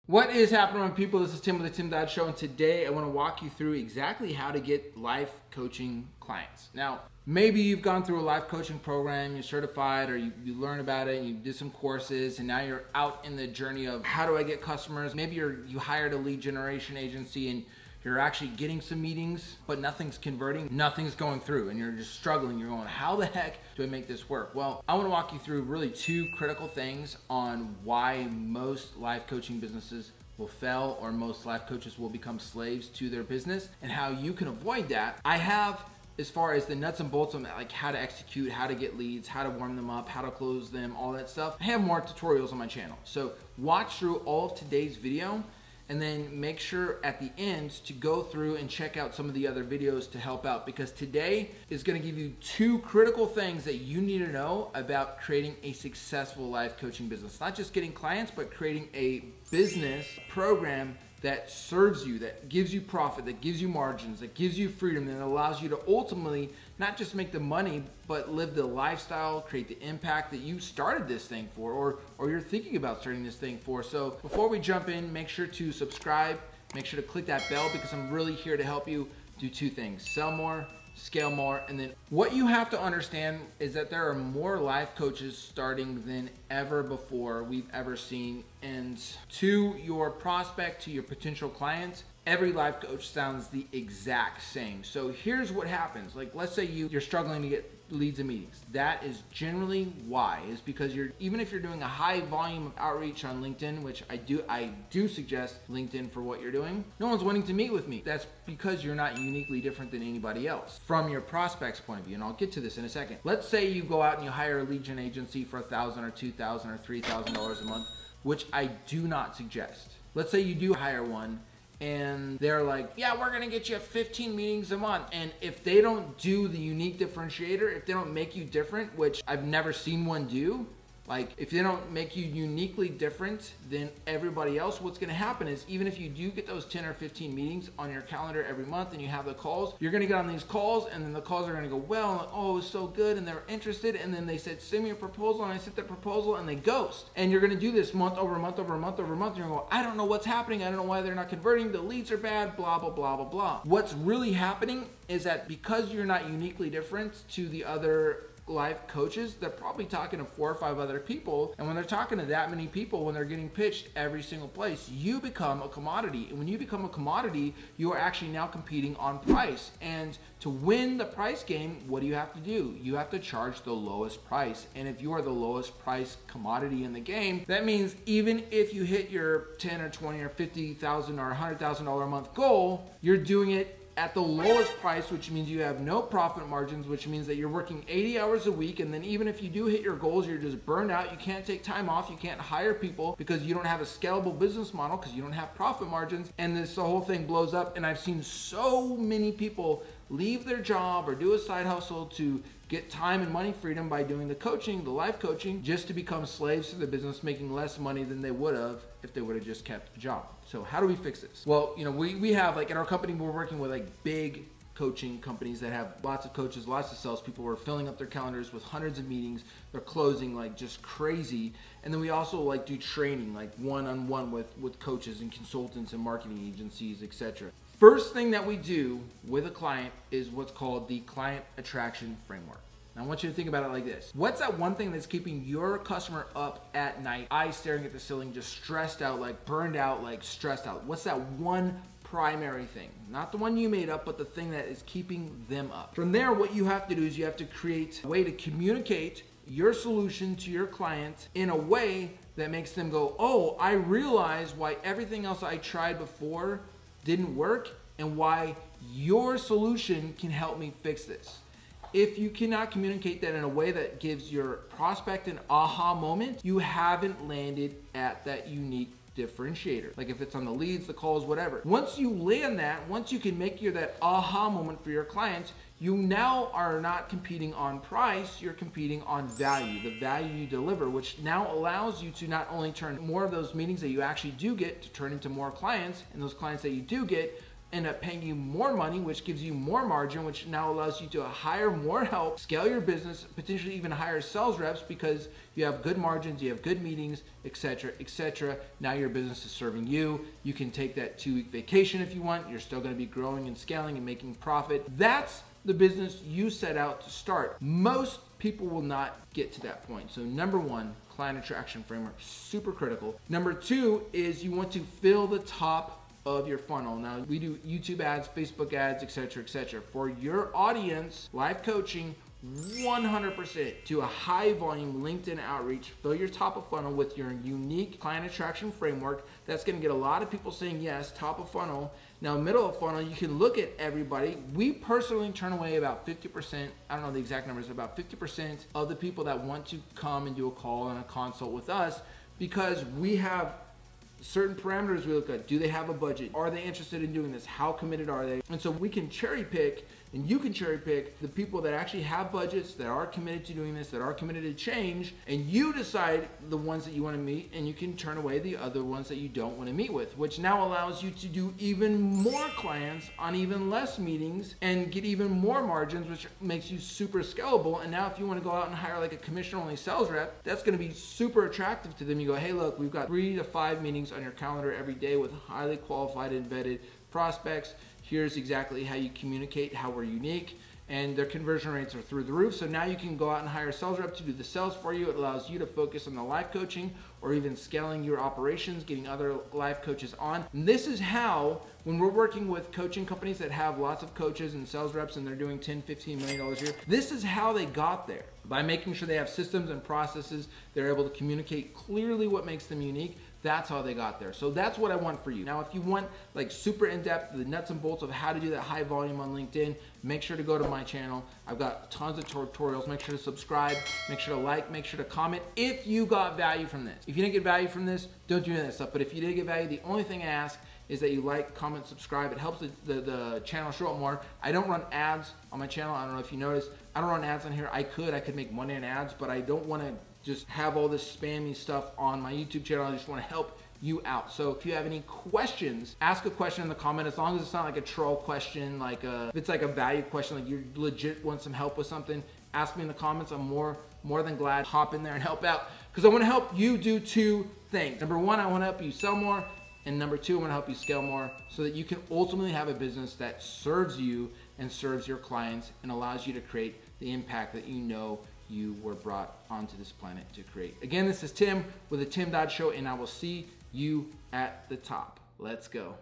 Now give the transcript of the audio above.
What is happening, my people? This is Tim with the Tim Dodd Show, and today I want to walk you through exactly how to get life coaching clients. Now, maybe you've gone through a life coaching program, you're certified, or you learn about it, and you did some courses, and now you're out in the journey of how do I get customers? Maybe you hired a lead generation agency and you're actually getting some meetings, but nothing's converting, nothing's going through, and you're just struggling. You're going, how the heck do I make this work? Well, I want to walk you through really two critical things on why most life coaching businesses will fail, or most life coaches will become slaves to their business, and how you can avoid that. I have, as far as the nuts and bolts on that, like how to execute, how to get leads, how to warm them up, how to close them, all that stuff. I have more tutorials on my channel. So watch through all of today's video, and then make sure at the end to go through and check out some of the other videos to help out, because today is going to give you two critical things that you need to know about creating a successful life coaching business. Not just getting clients, but creating a business program that serves you, that gives you profit, that gives you margins, that gives you freedom, that allows you to ultimately not just make the money, but live the lifestyle, create the impact that you started this thing for, or you're thinking about starting this thing for. So before we jump in, make sure to subscribe, make sure to click that bell, because I'm really here to help you do two things: sell more, scale more. And then what you have to understand is that there are more life coaches starting than ever before we've ever seen. And to your prospect, to your potential clients, every life coach sounds the exact same. So here's what happens. Like, let's say you're struggling to get leads and meetings. That is generally why, is because even if you're doing a high volume of outreach on LinkedIn, which I do suggest LinkedIn for what you're doing, no one's wanting to meet with me. That's because you're not uniquely different than anybody else from your prospect's point of view. And I'll get to this in a second. Let's say you go out and you hire a lead gen agency for $1,000 or $2,000 or $3,000 a month, which I do not suggest. Let's say you do hire one and they're like, yeah, we're gonna get you 15 meetings a month. And if they don't do the unique differentiator, if they don't make you different, which I've never seen one do, like if they don't make you uniquely different than everybody else, what's gonna happen is, even if you do get those 10 or 15 meetings on your calendar every month and you have the calls, you're gonna get on these calls, and then the calls are gonna go well, and like, oh, it was so good, and they're interested, and then they said, send me a proposal, and I sent the proposal, and they ghost. And you're gonna do this month over month over month over month, and you're gonna go, I don't know what's happening, I don't know why they're not converting, the leads are bad, blah, blah, blah, blah, blah. What's really happening is that because you're not uniquely different to the other life coaches, they're probably talking to 4 or 5 other people, and when they're talking to that many people, when they're getting pitched every single place, you become a commodity. And when you become a commodity, you are actually now competing on price. And to win the price game, what do you have to do? You have to charge the lowest price. And if you are the lowest price commodity in the game, that means even if you hit your 10 or 20 or 50,000 or $100,000 a month goal, you're doing it at the lowest price, which means you have no profit margins, which means that you're working 80 hours a week. And then even if you do hit your goals, you're just burned out. You can't take time off. You can't hire people because you don't have a scalable business model, because you don't have profit margins. And the whole thing blows up. And I've seen so many people leave their job or do a side hustle to get time and money freedom by doing the coaching, the life coaching, just to become slaves to the business, making less money than they would have if they would have just kept a job. So how do we fix this? Well, we have, like, in our company, we're working with like big coaching companies that have lots of coaches, lots of salespeople. We're filling up their calendars with hundreds of meetings. They're closing like just crazy. And then we also like do training, like one-on-one with coaches and consultants and marketing agencies, etc. First thing that we do with a client is what's called the client attraction framework. Now I want you to think about it like this. What's that one thing that's keeping your customer up at night, eyes staring at the ceiling, just stressed out, like burned out, like stressed out? What's that one primary thing? Not the one you made up, but the thing that is keeping them up. From there, what you have to do is you have to create a way to communicate your solution to your client in a way that makes them go, oh, I realize why everything else I tried before didn't work, and why your solution can help me fix this. If you cannot communicate that in a way that gives your prospect an aha moment, you haven't landed at that unique differentiator. Like if it's on the leads, the calls, whatever. Once you land that, once you can make that aha moment for your clients, you now are not competing on price, you're competing on value, the value you deliver, which now allows you to not only turn more of those meetings that you actually do get to turn into more clients, and those clients that you do get end up paying you more money, which gives you more margin, which now allows you to hire more help, scale your business, potentially even hire sales reps because you have good margins, you have good meetings, etc., etc. Now your business is serving you. You can take that 2-week vacation if you want. You're still going to be growing and scaling and making profit. That's the business you set out to start. Most people will not get to that point. So number one, client attraction framework, super critical. Number two is you want to fill the top of your funnel. Now we do YouTube ads, Facebook ads, etc., etc. For your audience, live coaching, 100% to a high volume LinkedIn outreach. Fill your top of funnel with your unique client attraction framework. That's going to get a lot of people saying yes, top of funnel. Now middle of funnel, you can look at everybody. We personally turn away about 50%, I don't know the exact numbers, about 50% of the people that want to come and do a call and a consult with us because we have certain parameters we look at. Do they have a budget? Are they interested in doing this? How committed are they? And so we can cherry pick, and you can cherry pick the people that actually have budgets, that are committed to doing this, that are committed to change, and you decide the ones that you want to meet, and you can turn away the other ones that you don't want to meet with, which now allows you to do even more clients on even less meetings and get even more margins, which makes you super scalable. And now if you want to go out and hire like a commission-only sales rep, that's going to be super attractive to them. You go, hey, look, we've got 3 to 5 meetings on your calendar every day with highly qualified and vetted prospects. Here's exactly how you communicate, how we're unique, and their conversion rates are through the roof. So now you can go out and hire a sales rep to do the sales for you. It allows you to focus on the life coaching or even scaling your operations, getting other life coaches on. And this is how, when we're working with coaching companies that have lots of coaches and sales reps and they're doing $10, $15 million a year, this is how they got there. By making sure they have systems and processes, they're able to communicate clearly what makes them unique. That's how they got there. So that's what I want for you. Now, if you want like super in-depth, the nuts and bolts of how to do that high volume on LinkedIn, make sure to go to my channel. I've got tons of tutorials. Make sure to subscribe, make sure to like, make sure to comment if you got value from this. If you didn't get value from this, don't do any of that stuff. But if you did get value, the only thing I ask is that you like, comment, subscribe. It helps the channel show up more. I don't run ads on my channel. I don't know if you noticed. I don't run ads on here. I could make money on ads, but I don't want to just have all this spammy stuff on my YouTube channel. I just want to help you out. So if you have any questions, ask a question in the comment, as long as it's not like a troll question, like if it's like a value question, like you legit want some help with something, ask me in the comments. I'm more than glad to hop in there and help out, because I want to help you do 2 things. Number 1, I want to help you sell more, and number 2, I want to help you scale more so that you can ultimately have a business that serves you and serves your clients and allows you to create the impact that you know you were brought onto this planet to create. Again, this is Tim with the Tim Dodd Show, and I will see you at the top. Let's go.